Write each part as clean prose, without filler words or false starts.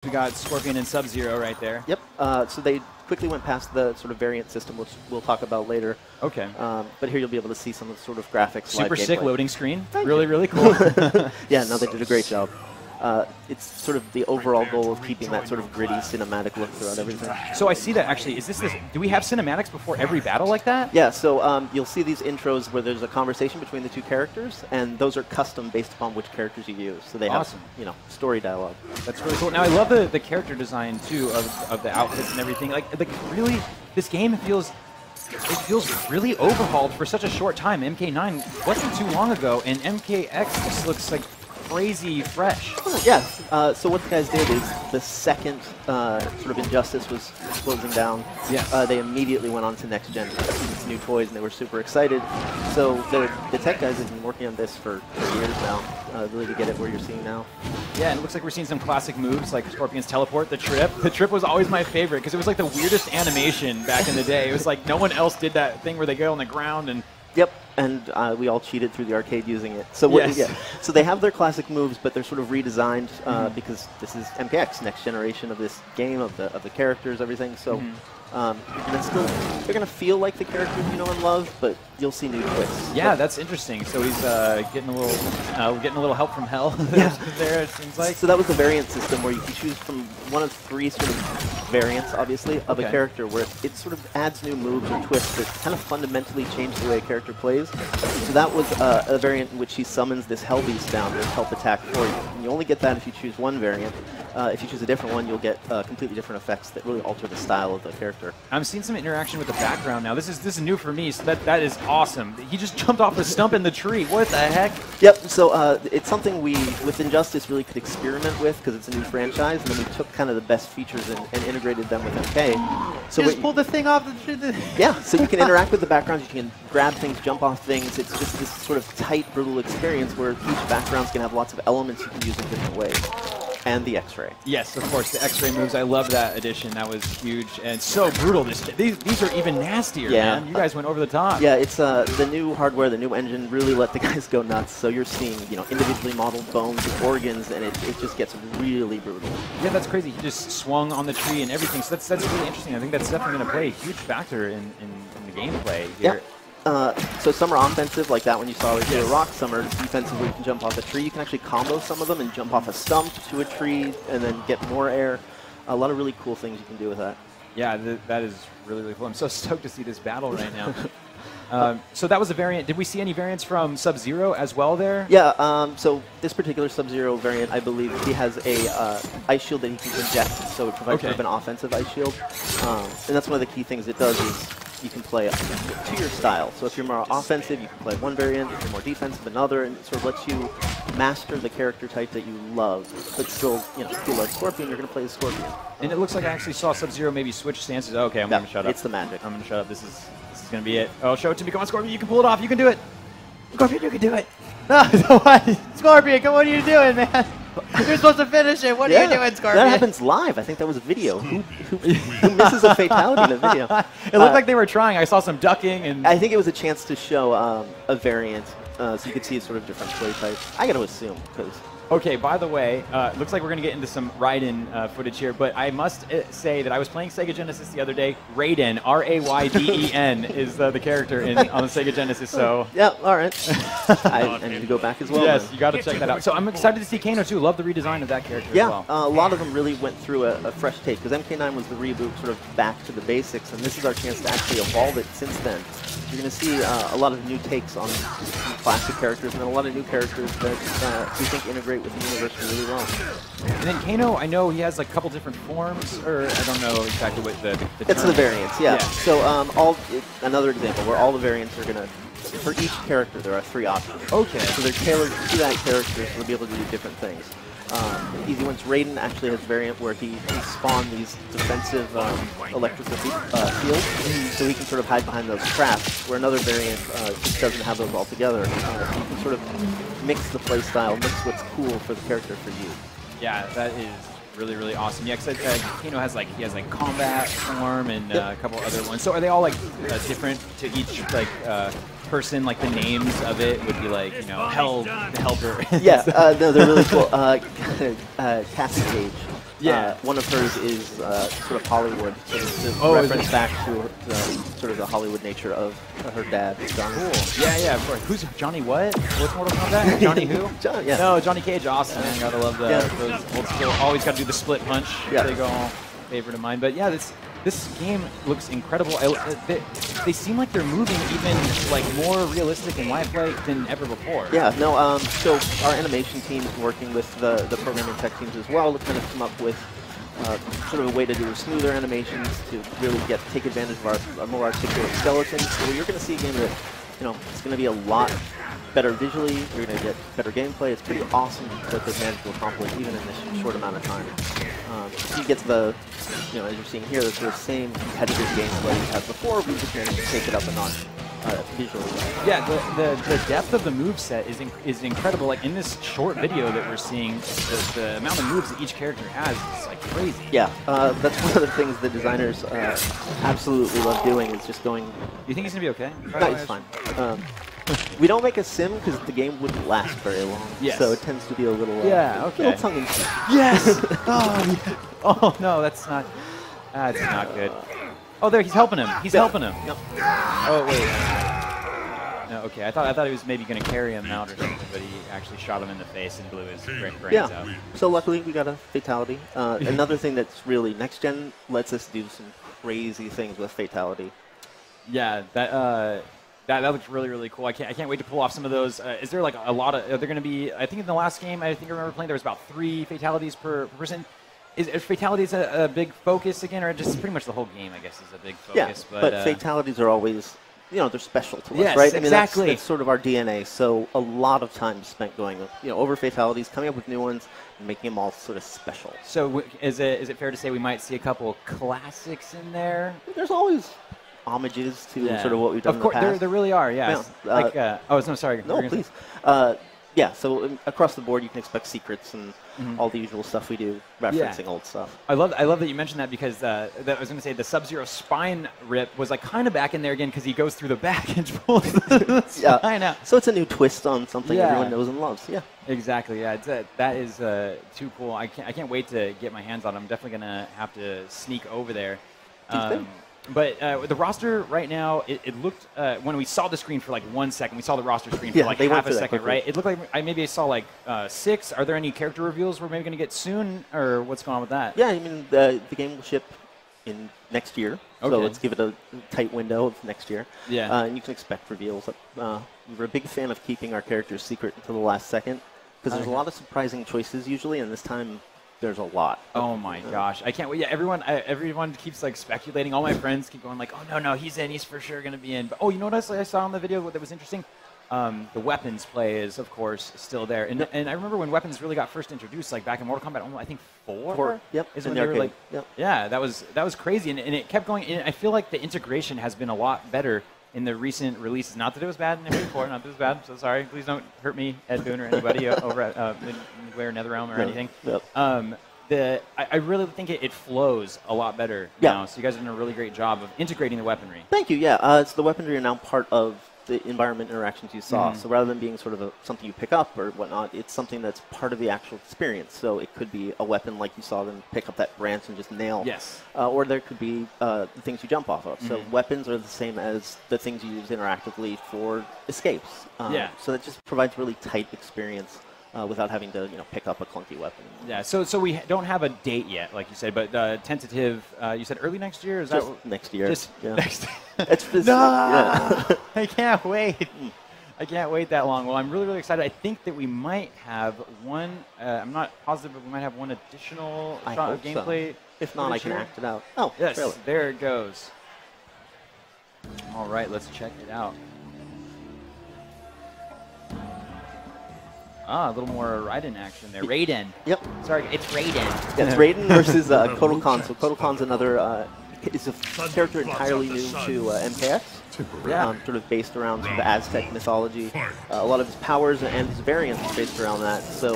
We got Scorpion and Sub-Zero right there. Yep. So they quickly went past the sort of variant system, which we'll talk about later. Okay. But here you'll be able to see some of the sort of graphics. Super sick gameplay. loading screen. Really cool. Yeah, no, they did a great job. It's sort of the overall goal of keeping that sort of gritty cinematic look throughout everything. So I see that actually. Is this? Do we have cinematics before every battle like that? Yeah. So you'll see these intros where there's a conversation between the two characters, and those are custom based upon which characters you use. So they have, story dialogue. That's really cool. Now I love the character design too of the outfits and everything. Like really, this game feels really overhauled for such a short time. MK9 wasn't too long ago, and MKX just looks like crazy fresh. Yeah. So what the guys did is the second sort of Injustice was closing down, they immediately went on to next gen with new toys, and they were super excited. So the tech guys have been working on this for years now, really to get it where you're seeing now. Yeah, and it looks like we're seeing some classic moves like Scorpion's teleport, the trip. The trip was always my favorite because it was like the weirdest animation back in the day. It was like no one else did that thing where they go on the ground and. Yep, and we all cheated through the arcade using it. So so they have their classic moves, but they're sort of redesigned because this is MKX, next generation of this game, of the characters, everything. So they're gonna feel like the characters you know and love, but you'll see new twists. Yeah, that's interesting. So he's getting a little help from hell. There it seems like. So that was the variant system where you can choose from one of three sort of variants, obviously, of a character where it sort of adds new moves or twists that kind of fundamentally change the way a character plays. So that was a variant in which he summons this Hell Beast down to help attack for you. And you only get that if you choose one variant. If you choose a different one, you'll get completely different effects that really alter the style of the character. I'm seeing some interaction with the background now. This is new for me, so that is awesome. He just jumped off the stump in the tree. What the heck? Yep. So it's something we, with Injustice, really could experiment with because it's a new franchise, and then we took kind of the best features and integrated them with MK. So you just pulled the thing off the tree. Yeah. So you can interact with the backgrounds. You can grab things, jump off things. It's just this sort of tight, brutal experience where each background's going to have lots of elements you can use in different ways. And the X-ray. Yes, of course, the X-ray moves. I love that addition. That was huge and so brutal. These are even nastier, man. You guys went over the top. Yeah, it's the new hardware, the new engine really let the guys go nuts. So you're seeing, individually modeled bones and organs, and it just gets really brutal. Yeah, that's crazy. He just swung on the tree and everything. So that's really interesting. I think that's definitely going to play a huge factor in the gameplay here. Yeah. So some are offensive, like that one you saw with the rock. Some are defensive, where you can jump off a tree. You can actually combo some of them and jump off a stump to a tree and then get more air. A lot of really cool things you can do with that. Yeah, that is really cool. I'm so stoked to see this battle right now. So that was a variant. Did we see any variants from Sub-Zero as well there? Yeah, so this particular Sub-Zero variant, I believe, he has a ice shield that he can project, so it provides sort of an offensive ice shield. And that's one of the key things it does is you can play to your style. So if you're more offensive, you can play one variant. If you're more defensive, another, and it sort of lets you master the character type that you love. But still, if you love Scorpion, you're going to play the Scorpion. And it looks like I actually saw Sub-Zero maybe switch stances. Okay, I'm going to shut up. It's the magic. I'm going to shut up. This is going to be it. Oh, show it to me. Come on, Scorpion. You can pull it off. You can do it. Scorpion, you can do it. No, Scorpion, come on, what are you doing, man? You're supposed to finish it. What are you doing, Scorpion? That happens live. I think that was a video. Who misses a fatality in a video? It looked like they were trying. I saw some ducking. And I think it was a chance to show a variant, so you could see sort of different play types. I got to assume, because... Okay, by the way, looks like we're going to get into some Raiden footage here, but I must say that I was playing Sega Genesis the other day. Raiden, R-A-Y-D-E-N, is the character on the Sega Genesis, so... Yeah, all right. I need to go back as well. Yes, you got to check that out. So I'm excited to see Kano, too. Love the redesign of that character as well. Yeah, a lot of them really went through a fresh take, because MK9 was the reboot sort of back to the basics, and this is our chance to actually evolve it since then. You're going to see a lot of new takes on classic characters, and then a lot of new characters that we think integrate with the universe really well. And then Kano, I know he has like a couple different forms, or I don't know exactly what the It's the variants, yeah. So another example where all the variants are going to, for each character, there are 3 options. Okay. So they're tailored to that character, so they'll be able to do different things. Easy ones, Raiden actually has a variant where he spawned these defensive electrical fields, so he can sort of hide behind those traps, where another variant just doesn't have those altogether. You can sort of mix the play style, mix what's cool for the character for you. Yeah, that is really awesome. Yeah, because Kano has he has Kombat form and a couple other ones. So are they all different to each person? Like the names of it would be Hell, the Helper. Yeah, no, they're really cool. Cascade One of hers is sort of Hollywood, so to reference back to sort of the Hollywood nature of her dad, Johnny. Cool. Yeah, of course. Who's Johnny what? What's Mortal Kombat? Johnny who? Yeah. No, Johnny Cage, awesome, man. Gotta love those old school. Always gotta do the split punch. Yeah. Big all favorite of mine. But yeah, this game looks incredible. They seem like they're moving even like more realistic and lifelike than ever before. Yeah, no, so our animation team's working with the programming tech teams as well to kind of come up with sort of a way to do smoother animations to really take advantage of our more articulate skeletons. So you're going to see a game that, it's going to be a lot better visually. You're going to get better gameplay. It's pretty awesome what they've managed to accomplish even in this short amount of time. You get the, as you're seeing here, the sort of same competitive gameplay you had before, but you just managed to take it up a notch visually. Yeah, the depth of the moveset is incredible. Like in this short video that we're seeing, the amount of moves that each character has is like crazy. Yeah, that's one of the things the designers absolutely love doing is just going. You think he's gonna be okay? No, he's fine. We don't make a sim because the game wouldn't last very long. Yes. So it tends to be a little little tongue in cheek. Yes. Oh no, that's not good. Oh, there, he's helping him. He's helping him. Yep. Oh wait. No, okay. I thought he was maybe gonna carry him out or something, but he actually shot him in the face and blew his brains out. So luckily we got a fatality. Another thing that's really next gen lets us do some crazy things with fatality. Yeah, that looks really, really cool. I can't wait to pull off some of those. Is there like a lot of? Are there going to be? I think in the last game, I remember playing, there was about 3 fatalities per person. Is fatalities a big focus again, or just pretty much the whole game? I guess is a big focus. Yeah, but fatalities are always, they're special to us, yes, right? I mean, exactly. That's sort of our DNA. So a lot of time spent going, over fatalities, coming up with new ones, and making them all sort of special. So is it fair to say we might see a couple classics in there? There's always homages to sort of what we've done in the past. There really are, yes. Sorry. No, please. So across the board, you can expect secrets and all the usual stuff we do, referencing old stuff. I love that you mentioned that because I was going to say the Sub-Zero spine rip was like kind of back in there again because he goes through the back and pulls the spine out. So it's a new twist on something everyone knows and loves. Yeah. Exactly. Yeah, that is too cool. I can't wait to get my hands on it. I'm definitely going to have to sneak over there. But the roster right now, it looked, when we saw the screen for like 1 second, we saw the roster screen for like half a second, right? It looked like I saw like 6. Are there any character reveals we're maybe going to get soon, or what's going on with that? Yeah, I mean, the game will ship in next year, so let's give it a tight window of next year. Yeah. And you can expect reveals. We're a big fan of keeping our characters secret until the last second, because there's a lot of surprising choices usually, and this time there's a lot. Oh my gosh, I can't wait. Yeah, everyone keeps like speculating. All my friends keep going like, oh no, he's in. He's for sure going to be in. But, you know what I saw in the video that was interesting? The weapons play is, of course, still there. And I remember when weapons really got first introduced, like back in Mortal Kombat, I think 4? Yep. Is when they were like, yeah, that was crazy. And it kept going. And I feel like the integration has been a lot better in the recent releases. Not that it was bad in MK4, not that it was bad. I'm so sorry. Please don't hurt me, Ed Boon, or anybody over at Midway NetherRealm or anything. Yep. I really think it flows a lot better now. So you guys are doing a really great job of integrating the weaponry. Thank you. Yeah, so the weaponry are now part of the environment interactions you saw. So rather than being sort of something you pick up or whatnot, it's something that's part of the actual experience. So it could be a weapon like you saw them pick up that branch and just nail. Yes. Or there could be the things you jump off of. So weapons are the same as the things you use interactively for escapes. So that just provides a really tight experience. Without having to, pick up a clunky weapon. Yeah. So we don't have a date yet, like you said, but tentative. You said early next year. Is just that next year? Just next. I can't wait. I can't wait that long. Well, I'm really, really excited. I think that we might have one. I'm not positive, but we might have one additional shot of gameplay. So. If not, I can act it out. Oh, yes. Really? There it goes. All right, let's check it out. A little more Raiden action there. Raiden. Yep. Sorry, it's Raiden. Yeah, it's Raiden versus Kotal-Kahn. So Kotal-Kahn's another is a character entirely new to MKX. Sort of based around the Aztec mythology. A lot of his powers and his variants are based around that. So,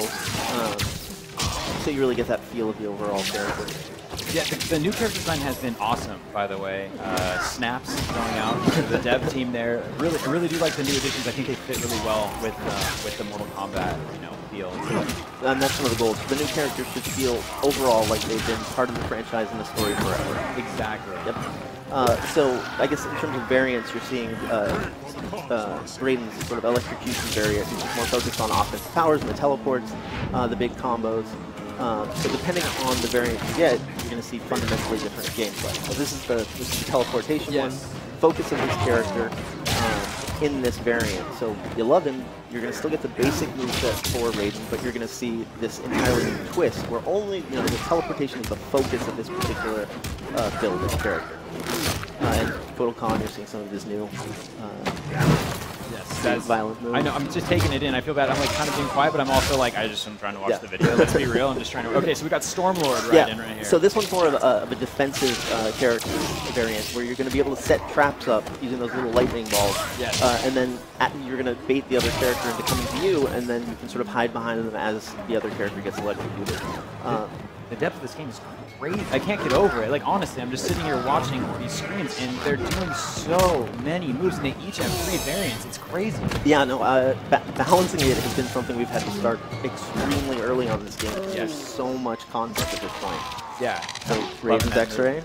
so you really get that feel of the overall character. Yeah, the new character design has been awesome, by the way. Snaps going out to the dev team there. I really do like the new additions. I think they fit really well with the Mortal Kombat, feel. And that's one of the goals. The new characters should feel overall like they've been part of the franchise and the story forever. Exactly. Yep. So I guess in terms of variants, you're seeing Raiden's sort of electrocution variant, which is more focused on offensive powers and the teleports, the big combos. So depending on the variant you get, you're going to see fundamentally different gameplay. So this is the teleportation one, focus of this character in this variant. So you love him, you're going to still get the basic moveset for Raiden, but you're going to see this entirely new twist where only the teleportation is the focus of this particular build of character. And Budokan, you're seeing some of his new violent moves. I know, I'm just taking it in. I feel bad. I'm like kind of being quiet, but I'm also like, I'm trying to watch the video. Let's be real. I'm just trying to. Okay, so we got Stormlord right here. So this one's more of a defensive character variant where you're going to be able to set traps up using those little lightning balls. Yes. And then you're going to bait the other character into coming to you, and then you can sort of hide behind them as the other character gets electrocuted. The depth of this game is crazy. I can't get over it. Like, honestly, I'm just sitting here watching these screens, and they're doing so many moves, and they each have 3 variants. It's crazy. Yeah, no, balancing it has been something we've had to start extremely early on this game. There's so much content at this point. Yeah. So, Raiden's X-Ray.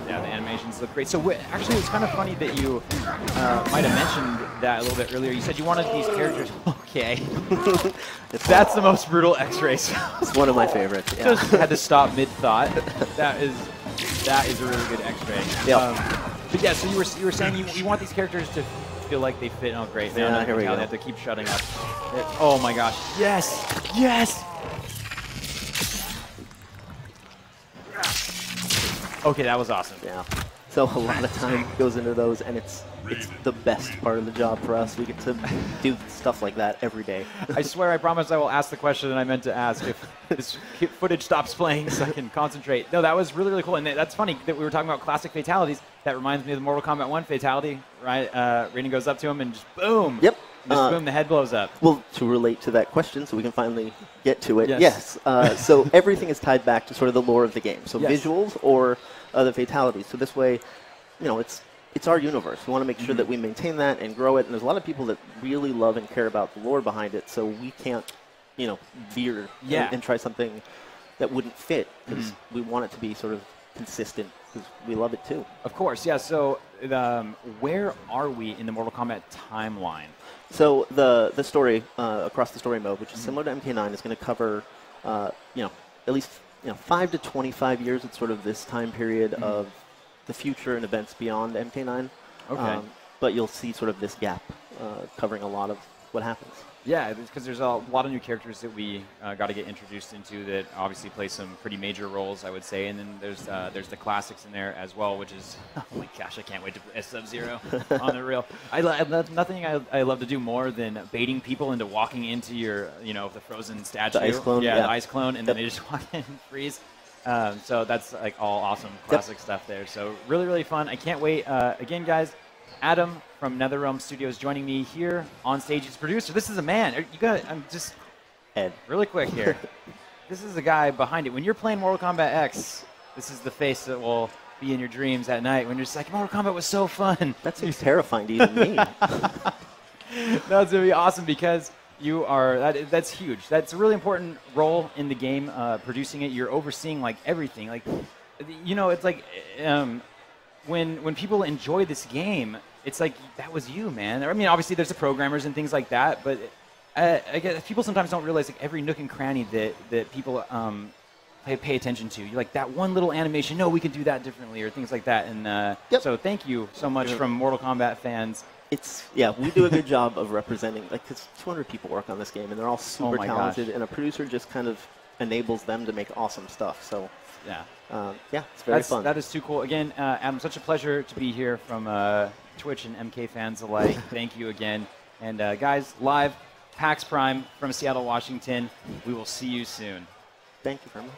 Yeah, the animations look great. So actually, it's kind of funny that you might have mentioned that a little bit earlier. You said you wanted these characters. Okay. That's the most brutal X-rays. It's one of my favorites. Yeah. Just had to stop mid-thought. That is a really good X-ray. Yeah. But yeah, so you were saying you want these characters to feel like they fit. Oh, great. Yeah, here we go. They have to keep shutting up. Oh my gosh. Yes. Yes. Okay, that was awesome. Yeah. So a lot of time goes into those, and it's the best part of the job for us. We get to do stuff like that every day. I swear, I promise I will ask the question that I meant to ask if this footage stops playing so I can concentrate. No, that was really, really cool. And that's funny that we were talking about classic fatalities. That reminds me of the Mortal Kombat 1 fatality, right? Raiden goes up to him and just boom. Yep. Just boom, the head blows up. Well, to relate to that question, so we can finally get to it. Yes. So everything is tied back to sort of the lore of the game. So visuals or the fatalities. So this way, it's our universe. We want to make sure that we maintain that and grow it. And there's a lot of people that really love and care about the lore behind it. So we can't, veer and try something that wouldn't fit because we want it to be sort of consistent because we love it too. Of course, yeah. So where are we in the Mortal Kombat timeline? So the story across the story mode, which is similar to MK9, is going to cover, at least 5 to 25 years. It's sort of this time period of the future and events beyond MK9. Okay. But you'll see sort of this gap covering a lot of what happens. Yeah, because there's a lot of new characters that we got to get introduced into that obviously play some pretty major roles, I would say. And then there's the classics in there as well, which is, oh my gosh, I can't wait to play Sub-Zero on the real. Nothing I love to do more than baiting people into walking into your, the frozen statue. The ice clone. Yeah, the ice clone, and then they just walk in and freeze. So that's like all awesome classic stuff there. So really, really fun. I can't wait. Again, guys, Adam from NetherRealm Studios joining me here on stage. He's producer. This is a man. I'm just Ed. Really quick here. This is the guy behind it. When you're playing Mortal Kombat X, this is the face that will be in your dreams at night when you're just like, Mortal Kombat was so fun. That seems terrifying to even me. That's going to be awesome because you are, that's huge. That's a really important role in the game, producing it. You're overseeing like everything. Like, it's like when people enjoy this game, it's like, that was you, man. I mean, obviously there's the programmers and things like that, but I guess people sometimes don't realize like every nook and cranny that people pay attention to. You're like, that one little animation, no, we can do that differently, or things like that. And so thank you so much from Mortal Kombat fans. We do a good job of representing, because 200 people work on this game, and they're all super talented, and a producer just kind of enables them to make awesome stuff. So it's very fun. That is too cool. Again, Adam, such a pleasure to be here from Twitch and MK fans alike. Thank you again. And guys, live, PAX Prime from Seattle, Washington. We will see you soon. Thank you very much.